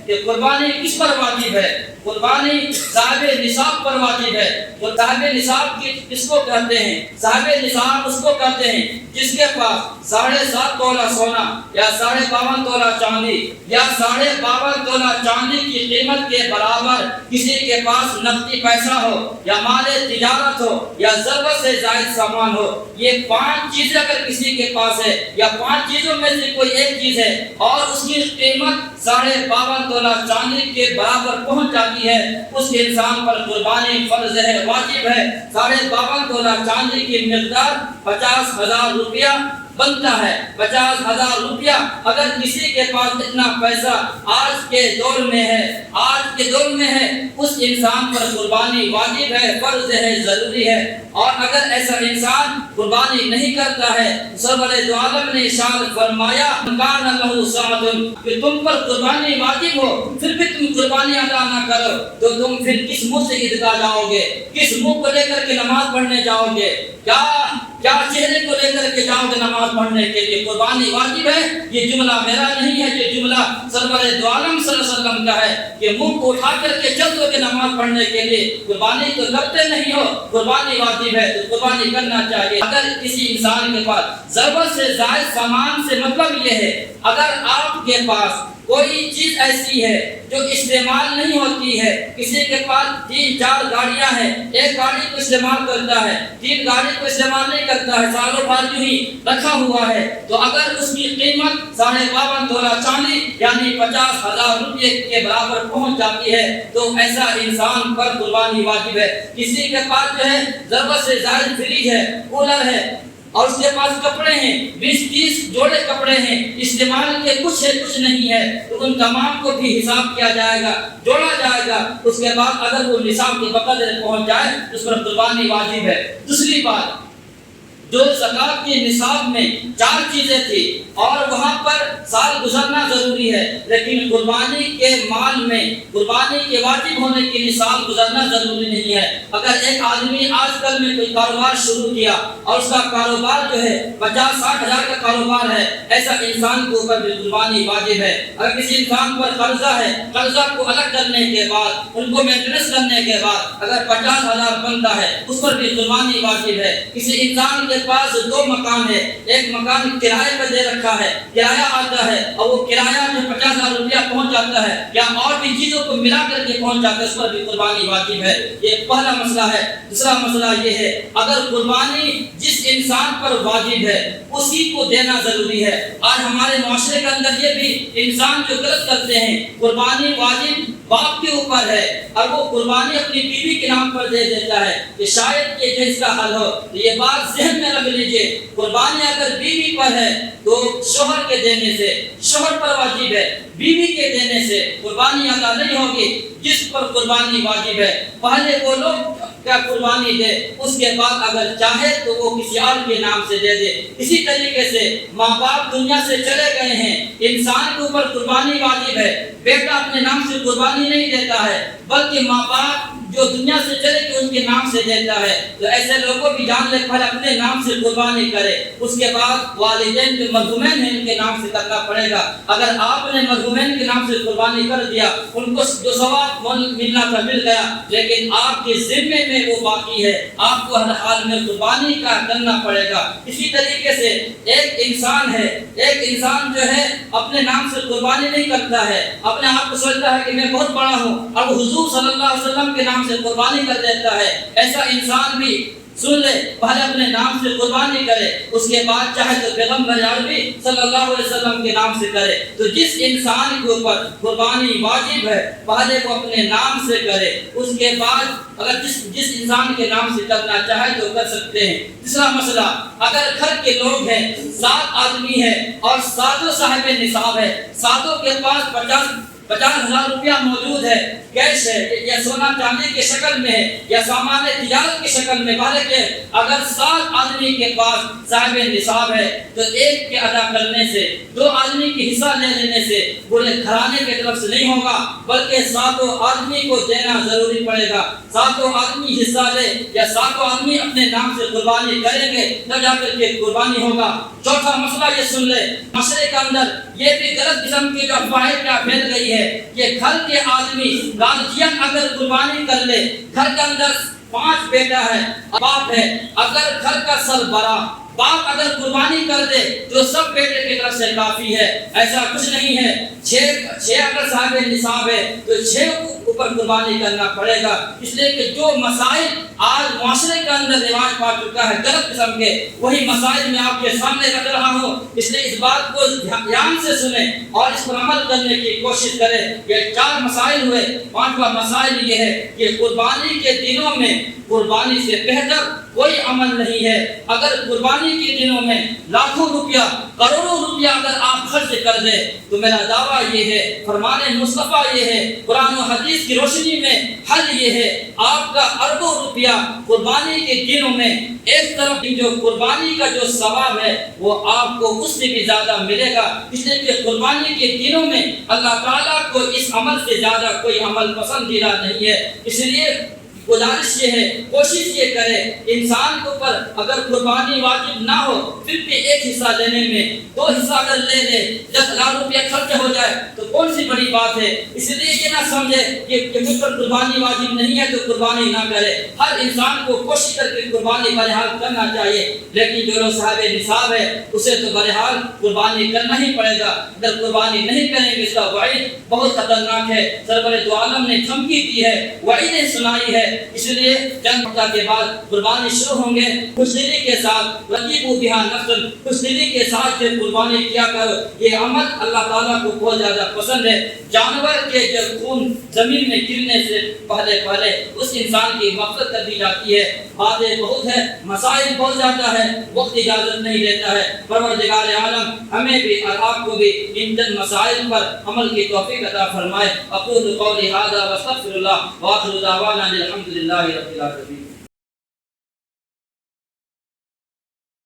کہ قربانی کس پر واجب ہے؟ قربانی صاحب نصاب پر واجب ہے۔ تو صاحب نصاب کس کو کہتے ہیں؟ صاحب نصاب اس کو کہتے ہیں جس کے پاس 7.5 تولہ سونا یا 52.5 تولہ چاندی یا 52.5 تولہ چاندی کی قیمت کے برابر کسی کے پاس نقدی پیسہ ہو یا مال تجارت ہو یا ضرورت سے زائد سامان ہو۔ یہ 5 چیزیں اگر کسی کے پاس ہے یا 5 چیزوں میں سے کوئی ایک چیز ہے اور اس کی قیمت 52.5 تولہ چاندی کے برابر پہنچ جاتی ہے، اس انسان پر قربانی فرض ہے، واجب ہے۔ 52.5 تولہ چاندی کی مقدار 50,000 روپیہ بنتا ہے۔ 50,000 روپیہ اگر کسی کے پاس اتنا پیسہ آج کے دور میں ہے، اس انسان پر قربانی واجب ہے، فرض ہے، ضروری ہے۔ اور اگر ایسا انسان قربانی نہیں کرتا ہے، سرور دو عالم نے ارشاد فرمایا کان لہ سعۃ، کہ تم پر قربانی واجب ہو پھر بھی تم قربانی ادا نہ کرو تو تم پھر کس منہ سے عیدگاہ جاؤ گے؟ کس منہ کو لے کر کے نماز پڑھنے جاؤ گے؟ کیا چہرے کو لے کر کے جاؤ گے نماز پڑھنے کے لیے؟ قربانی واجب ہے۔ یہ جملہ میرا نہیں ہے، یہ جملہ سرور دو عالم صلی اللہ علیہ وسلم کا ہے کہ منہ کو اٹھا کر کے چل دو گے نماز پڑھنے کے لیے، قربانی تو کرتے نہیں ہو، قربانی واجب ہے تو قربانی کرنا چاہیے۔ اگر کسی انسان کے پاس ضرورت سے زائد سامان سے مطلب یہ ہے، اگر آپ کے پاس کوئی چیز ایسی ہے جو استعمال نہیں ہوتی ہے، کسی کے پاس 3-4 گاڑیاں ہیں، ایک گاڑی کو استعمال کرتا ہے، 3 گاڑی کو استعمال نہیں کرتا ہے، سالوں بعد یوں ہی رکھا ہوا ہے، تو اگر اس کی قیمت 52.5 تولہ چاندی یعنی 50,000 روپے کے برابر پہنچ جاتی ہے تو ایسا انسان پر قربانی واجب ہے۔ کسی کے پاس جو ہے ضرورت سے زائد فریج ہے، کولر ہے اور اس کے پاس کپڑے ہیں، 20-30 جوڑے کپڑے ہیں، استعمال کے کچھ ہے کچھ نہیں ہے، تو ان تمام کو بھی حساب کیا جائے گا، جوڑا جائے گا۔ اس کے بعد اگر وہ نصاب کے بقدر پہنچ جائے اس پر قربانی واجب ہے۔ دوسری بات، جو زکوٰۃ کے نصاب میں 4 چیزیں تھی اور وہاں پر سال گزرنا ضروری ہے، لیکن قربانی کے مال میں قربانی کے واجب ہونے کے لیے سال گزرنا ضروری نہیں ہے۔ اگر ایک آدمی آج کل میں کوئی کاروبار شروع کیا اور اس کا کاروبار جو ہے 50-60 ہزار کا کاروبار ہے، ایسا انسان کے اوپر بھی قربانی واجب ہے۔ اگر کسی انسان پر قرضہ ہے، قرضہ کو الگ کرنے کے بعد ان کو مینٹیننس کرنے کے بعد اگر 50,000 بنتا ہے اس پر بھی قربانی واجب ہے۔ کسی انسان کے پاس 2 مکان ہے، ایک مکان کرائے پر دے رکھا ہے، کرایہ آتا ہے اور وہ کرایہ جو 50,000 روپیہ پہنچ جاتا ہے یا اور بھی چیزوں کو ملا کر کے پہنچ جاتا ہے، اس پر بھی قربانی واجب ہے۔ یہ پہلا مسئلہ ہے۔ دوسرا مسئلہ یہ ہے، اگر قربانی جس انسان پر واجب ہے اسی کو دینا ضروری ہے۔ آج ہمارے معاشرے کے اندر یہ بھی انسان جو غلط کرتے ہیں، قربانی واجب باپ کے اوپر ہے اور وہ قربانی اپنی بیوی کے نام پر دے دیتا ہے کہ شاید یہ جو اس کا حل ہو۔ یہ بات ذہن میں رکھ لیجئے، قربانی اگر بیوی پر ہے تو شوہر کے دینے سے، شوہر پر واجب ہے، بیوی کے دینے سے قربانی ادا نہیں ہوگی۔ جس پر قربانی واجب ہے پہلے وہ لوگ کیا قربانی دے، اس کے بعد اگر چاہے تو وہ کسی اور کے نام سے دے دے۔ اسی طریقے سے ماں باپ دنیا سے چلے گئے ہیں، انسان کے اوپر قربانی واجب ہے۔ بیٹا اپنے نام سے قربانی نہیں دیتا ہے بلکہ ماں باپ جو دنیا سے چلے کے ان کے نام سے دیتا ہے، تو ایسے لوگوں بھی جان لے پہلے اپنے نام سے قربانی کرے، اس کے بعد والدین جو مرحومین ہیں ان کے نام سے کرنا پڑے گا۔ اگر آپ نے مرحومین کے نام سے قربانی کر دیا، ان کو جو ثواب ملنا تھا مل گیا، لیکن آپ کے ذمے میں وہ باقی ہے، آپ کو ہر حال میں قربانی کا کرنا پڑے گا۔ اسی طریقے سے ایک انسان ہے، ایک انسان جو ہے اپنے نام سے قربانی نہیں کرتا ہے، اپنے آپ کو سوچتا ہے کہ میں بہت بڑا ہوں اور وہ حضور صلی اللہ علیہ وسلم کے نام سے قربانی کر دیتا ہے۔ ایسا انسان بھی سن لے، پہلے اپنے نام سے قربانی کرے، اس کے بعد چاہے تو پیغمبر عربی صلی اللہ علیہ وسلم کے نام سے کرے۔ تو جس انسان کے اوپر قربانی واجب ہے پہلے وہ اپنے نام سے کرے، اس کے بعد اگر جس انسان کے نام سے کرنا چاہے تو کر سکتے ہیں۔ تیسرا مسئلہ، اگر گھر کے لوگ ہیں، 7 آدمی ہیں اور 7 صاحب نصاب ہے، 7 کے پاس 50,000 روپیہ موجود ہے، کیش ہے یا سونا چاندی کی شکل میں ہے یا سامان تجارت کی شکل میں، بلکہ اگر 7 آدمی کے پاس صاحب نصاب ہے تو ایک کے ادا کرنے سے، 2 آدمی کی حصہ لے لینے سے پورے گھرانے کی طرف سے نہیں ہوگا، بلکہ 7 آدمی کو دینا ضروری پڑے گا۔ 7 آدمی حصہ لے یا 7 آدمی اپنے نام سے قربانی کریں گے تب جا کر کے قربانی ہوگا۔ چوتھا مسئلہ یہ سن لے، معاشرے کے اندر یہ بھی غلط قسم کی جو افواہیں کیا پھیل گئی ہے کہ گھر کے آدمی گارجین اگر قربانی کر لے، گھر کے اندر 5 بیٹا ہے، باپ ہے، اگر گھر کا سربراہ باپ اگر قربانی کر دے تو سب بیٹے کی طرف سے کافی ہے، ایسا کچھ نہیں ہے۔ 6 اگر صاحب نصاب ہے تو 6 اوپر قربانی کرنا پڑے گا، اس لیے کہ جو مسائل آج معاشرے کے اندر رواج پا چکا ہے غلط قسم کے، وہی مسائل میں آپ کے سامنے رکھ رہا ہوں، اس لیے اس بات کو دھیان سے سنیں اور اس پر عمل کرنے کی کوشش کریں۔ یہ 4 مسائل ہوئے، 5واں مسائل یہ ہے کہ قربانی کے دنوں میں قربانی سے بہتر کوئی عمل نہیں ہے۔ اگر قربانی کے دنوں میں لاکھوں روپیہ، کروڑوں روپیہ اگر آپ خرچ کر دیں تو میرا دعویٰ یہ ہے، فرمان مصطفیٰ یہ ہے، قرآن و حدیث کی روشنی میں حل یہ ہے، آپ کا اربوں روپیہ قربانی کے دنوں میں ایک طرف جو قربانی کا جو ثواب ہے وہ آپ کو اس سے بھی زیادہ ملے گا، اس لیے کہ قربانی کے دنوں میں اللہ تعالیٰ کو اس عمل سے زیادہ کوئی عمل پسندیدہ نہیں ہے۔ اس لیے گزارش یہ ہے، کوشش یہ کرے انسان کے اوپر اگر قربانی واجب نہ ہو پھر بھی ایک حصہ لینے میں 2 حصہ اگر لے لے 10 لاکھ روپیہ خرچ ہو جائے تو کون سی بڑی بات ہے۔ اس لیے یہ نہ سمجھے کہ مجھ پر قربانی واجب نہیں ہے تو قربانی نہ کرے، ہر انسان کو کوشش کر کے قربانی بہرحال کرنا چاہیے، لیکن جو لوگ صاحب نصاب ہے اسے تو بہرحال قربانی کرنا ہی پڑے گا۔ اگر قربانی نہیں کریں گے اس کا وعید بہت خطرناک ہے، سرور دو عالم نے دھمکی دی ہے، وعیدیں سنائی ہے، اس لیے چند وقت کے بعد قربانی شروع ہوں گے، خوشدلی کے ساتھ رقیبوا بہا نفسا، خوشدلی کے ساتھ جو قربانی کیا کرو، یہ عمل اللہ تعالیٰ کو بہت زیادہ پسند ہے۔ جانور کے جو خون زمین میں گرنے سے پہلے اس انسان کی مغفرت کر دی جاتی ہے۔ باتیں بہت ہے، مسائل بہت زیادہ ہے، وقت اجازت نہیں دیتا ہے۔ پروردگار عالم ہمیں بھی اور آپ کو بھی ان چند مسائل پر عمل کی توفیق عطا فرمائے۔ اقول قولی ھذا واستغفر اللہ وآخر دعوانا الحمد للہ رب العالمین۔